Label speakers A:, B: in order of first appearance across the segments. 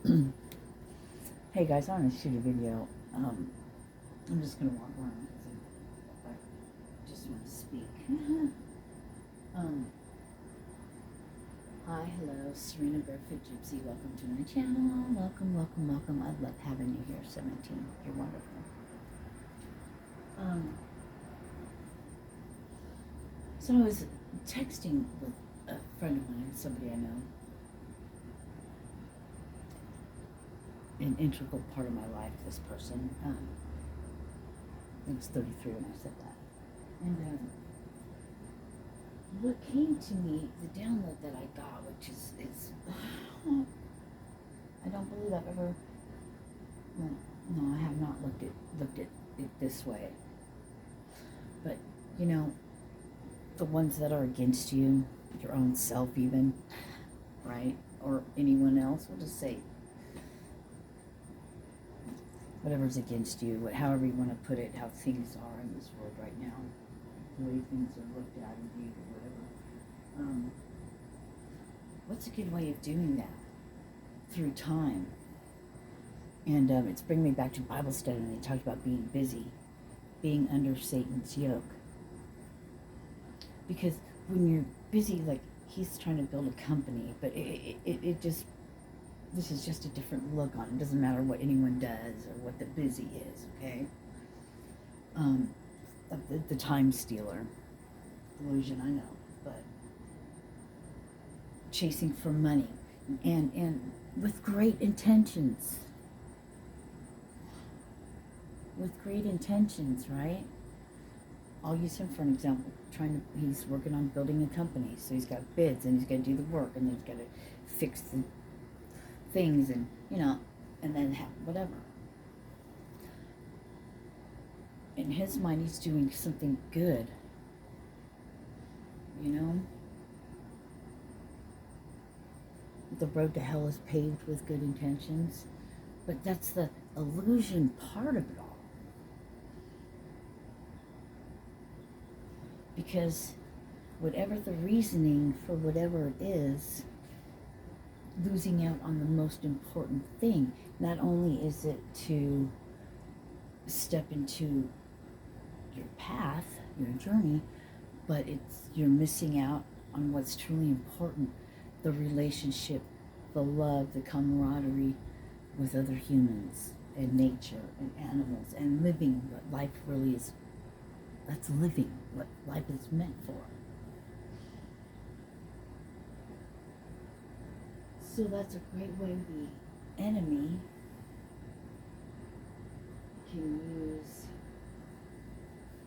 A: Hey guys, I want to shoot a video. I'm just gonna walk around because I just want to speak. um, Hi, hello, Sirena Barefoot Gypsy. Welcome to my channel. Welcome, welcome, welcome. I love having you here. 17, you're wonderful. So I was texting with a friend of mine, somebody I know, an integral part of my life. This person. I was 33 when I said that. And what came to me, the download that I got, which is I don't believe I've ever, well, no, I have not looked at it this way. But, you know, the ones that are against you, your own self even, right? Or anyone else, we'll just say whatever's against you, however you want to put it, how things are in this world right now, the way things are looked at and viewed or whatever. What's a good way of doing that? Through time. And it's bringing me back to Bible study, and they talked about being busy, being under Satan's yoke. Because when you're busy, like he's trying to build a company, but it just, this is just a different look on it. It doesn't matter what anyone does or what the busy is, okay? The time stealer delusion, I know, but chasing for money and with great intentions. With great intentions, right? I'll use him for an example. He's working on building a company, so he's got bids and he's got to do the work and then he's got to fix the things and, you know, and then have whatever. In his mind, he's doing something good, you know? The road to hell is paved with good intentions, but that's the illusion part of it all. Because whatever the reasoning for whatever it is, losing out on the most important thing, not only is it to step into your path, your journey, but you're missing out on what's truly important, the relationship, the love, the camaraderie with other humans and nature and animals and living what life really is. That's living what life is meant for. So that's a great way the enemy can use,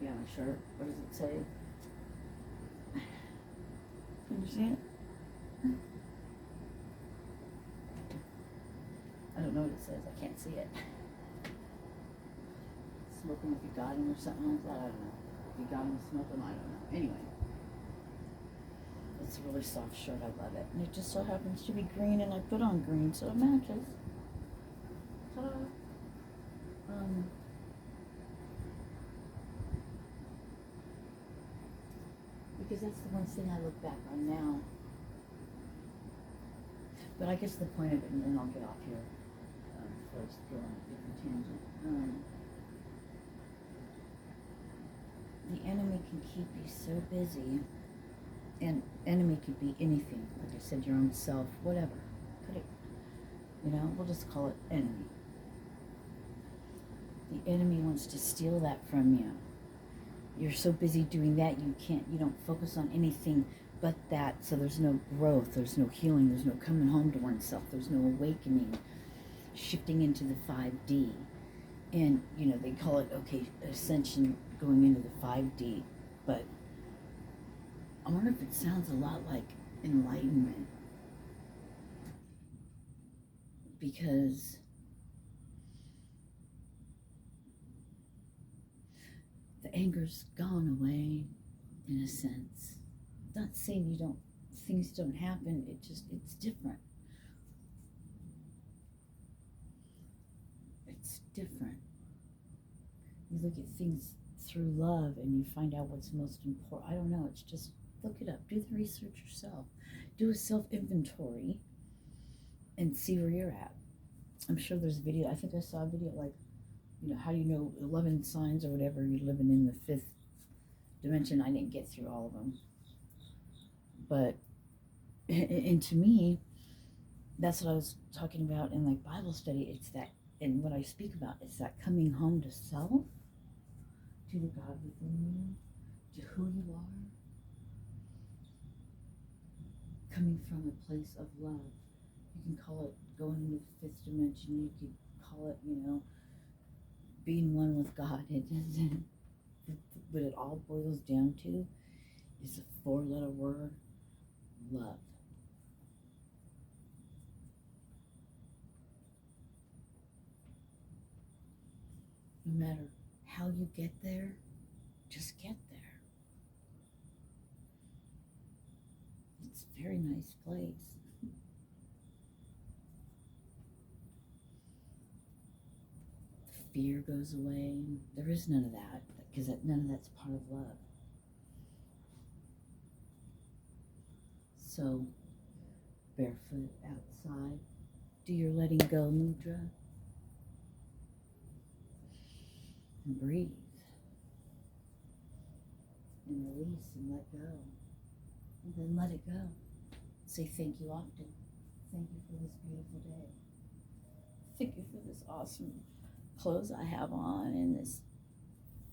A: yeah, sure, what does it say? Understand? I don't know what it says, I can't see it. Smoking if you got him or something like that, I don't know. If you got him smoking, I don't know. Anyway. It's a really soft shirt, I love it. And it just so happens to be green, and I put on green, so it matches. Ta-da! Because that's the one thing I look back on now. But I guess the point of it, and then I'll get off here before I go on a different tangent. The enemy can keep you so busy. And enemy could be anything, like I said, your own self, whatever. Put it, you know, we'll just call it enemy. The enemy wants to steal that from you. You're so busy doing that, you don't focus on anything but that, so there's no growth, there's no healing, there's no coming home to oneself, there's no awakening, shifting into the 5D. And, you know, they call it, okay, ascension, going into the 5D, but I wonder if it sounds a lot like enlightenment, because the anger's gone away, in a sense. Not saying things don't happen, it's different. It's different. You look at things through love and you find out what's most important. I don't know, it's just, look it up, do the research yourself. Do a self-inventory and see where you're at. I'm sure there's a video. I think I saw a video like, how do you know 11 signs or whatever you're living in the fifth dimension. I didn't get through all of them. But, and to me, that's what I was talking about in like Bible study. It's that, and what I speak about is that coming home to self, to the God within you, to who you are, coming from a place of love. You can call it going into the fifth dimension. You could call it, being one with God. It doesn't. What it all boils down to is a 4-letter word: love. No matter how you get there, just get there. It's a very nice place. The fear goes away. There is none of that, because none of that's part of love. So, barefoot outside, do your letting go mudra, and breathe, and release, and let go, and then let it go. Say thank you often. Thank you for this beautiful day. Thank you for this awesome clothes I have on, and this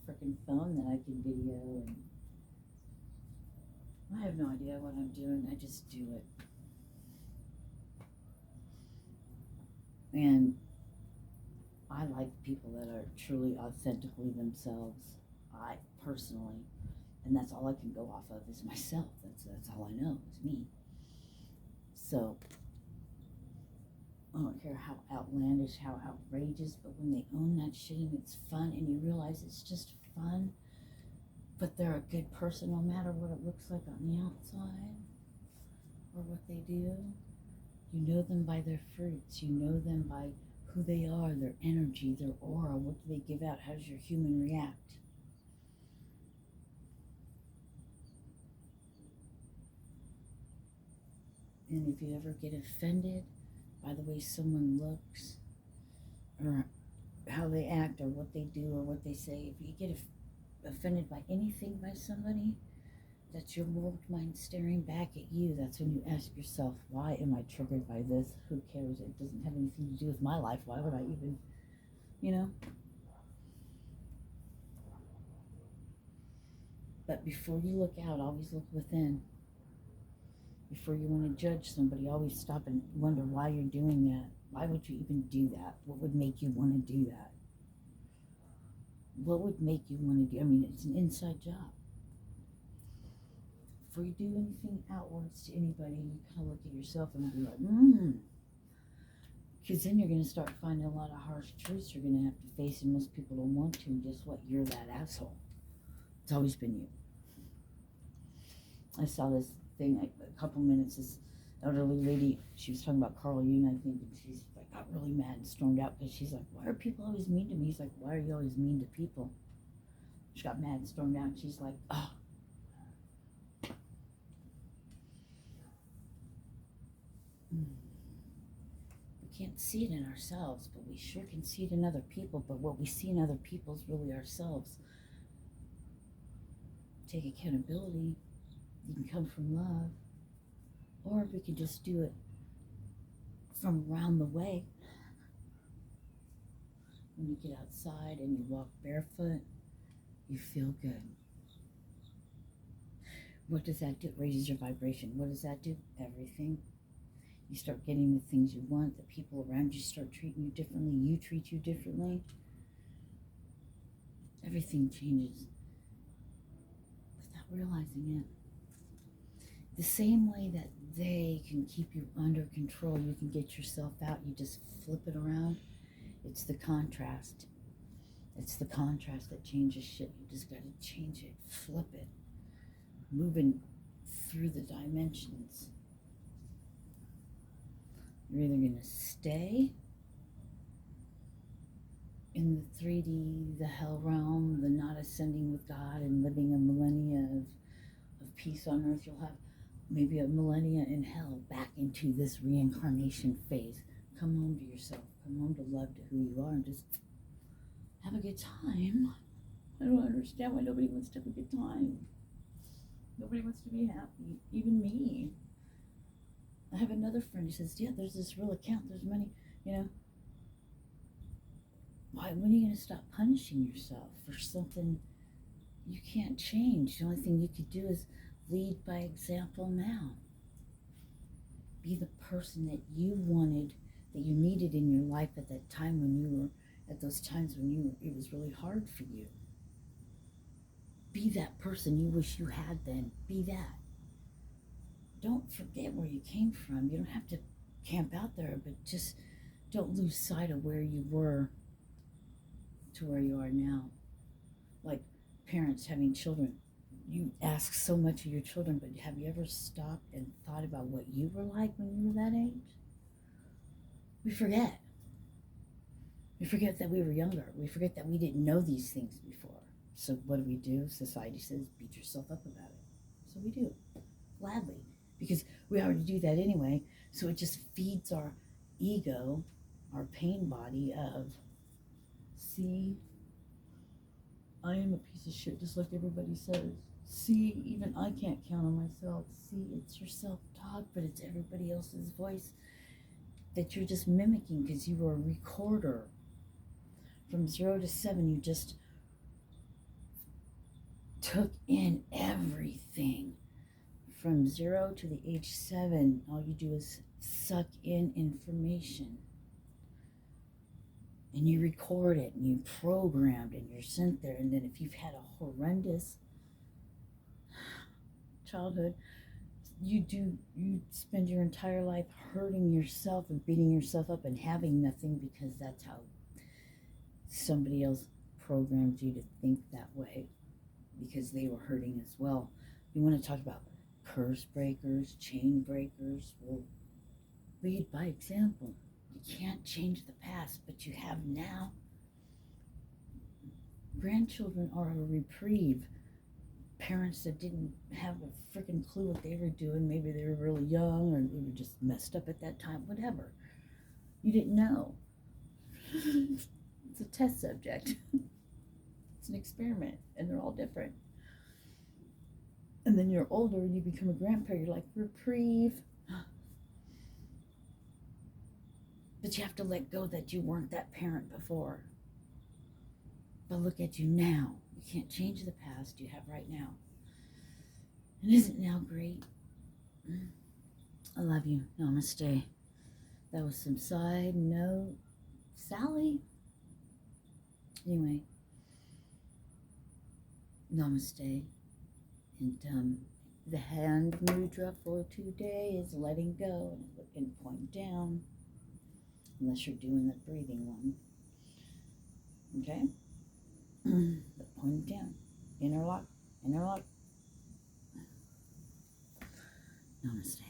A: freaking phone that I can video, and I have no idea what I'm doing. I just do it. And I like people that are truly authentically themselves. I personally, and that's all I can go off of is myself. That's all I know is me. So I don't care how outlandish, how outrageous, but when they own that shit and it's fun, and you realize it's just fun, but they're a good person no matter what it looks like on the outside or what they do. You know them by their fruits. You know them by who they are, their energy, their aura. What do they give out? How does your human react? And if you ever get offended by the way someone looks or how they act or what they do or what they say, if you get offended by anything by somebody, that's your warped mind staring back at you. That's when you ask yourself, why am I triggered by this? Who cares? It doesn't have anything to do with my life. Why would I even, But before you look out, always look within. Before you want to judge somebody, always stop and wonder why you're doing that. Why would you even do that? What would make you want to do that? What would make you want to do? I mean, it's an inside job. Before you do anything outwards to anybody, you kind of look at yourself and be like, because then you're going to start finding a lot of harsh truths you're going to have to face, and most people don't want to. And guess what? You're that asshole. It's always been you. I saw this thing a couple minutes. This elderly lady, she was talking about Carl Jung, I think, and she's like got really mad and stormed out because she's like, why are people always mean to me? He's like, why are you always mean to people? She got mad and stormed out, and she's like, We can't see it in ourselves, but we sure can see it in other people. But what we see in other people is really ourselves. Take accountability. You can come from love, or we can just do it from around the way. When you get outside and you walk barefoot, you feel good. What does that do? It raises your vibration. What does that do? Everything. You start getting the things you want. The people around you start treating you differently. You treat you differently. Everything changes without realizing it. The same way that they can keep you under control, you can get yourself out. You just flip it around. It's the contrast. It's the contrast that changes shit. You just got to change it, flip it, moving through the dimensions. You're either going to stay in the 3D, the hell realm, the not ascending with God and living a millennia of peace on earth. You'll have maybe a millennia in hell back into this reincarnation phase. come home to yourself. Come home to love, to who you are, and just have a good time. I don't understand why nobody wants to have a good time. Nobody wants to be happy, even me. I have another friend who says, yeah, there's this real account, there's money, you know. Why, when are you going to stop punishing yourself for something you can't change? The only thing you could do is lead by example now. Be the person that you wanted, that you needed in your life at that time when you were, at those times when it was really hard for you. Be that person you wish you had then. Be that. Don't forget where you came from. You don't have to camp out there, but just don't lose sight of where you were to where you are now. Like parents having children. You ask so much of your children, but have you ever stopped and thought about what you were like when you were that age? We forget. We forget that we were younger. We forget that we didn't know these things before. So what do? Society says, beat yourself up about it. So we do, gladly, because we already do that anyway. So it just feeds our ego, our pain body of, see, I am a piece of shit, just like everybody says. See, even I can't count on myself. See, it's your self-talk, but it's everybody else's voice that you're just mimicking because you were a recorder. From 0 to 7, you just took in everything. From 0 to the age 7, all you do is suck in information. And you record it, and you programmed, and you're sent there. And then if you've had a horrendous childhood, you spend your entire life hurting yourself and beating yourself up and having nothing because that's how somebody else programmed you to think that way because they were hurting as well. You want to talk about curse breakers, chain breakers? Well, lead by example. You can't change the past, but you have now. Grandchildren are a reprieve. Parents that didn't have a freaking clue what they were doing, maybe they were really young or they were just messed up at that time, whatever. You didn't know. It's a test subject. It's an experiment, and they're all different. And then you're older and you become a grandparent, you're like, reprieve. But you have to let go that you weren't that parent before. But look at you now. You can't change the past, you have right now. And isn't now great? I love you. Namaste. That was some side note. Sally? Anyway. Namaste. And the hand mudra for today is letting go and point down. Unless you're doing the breathing one. Okay? But point down. Interlock. Namaste.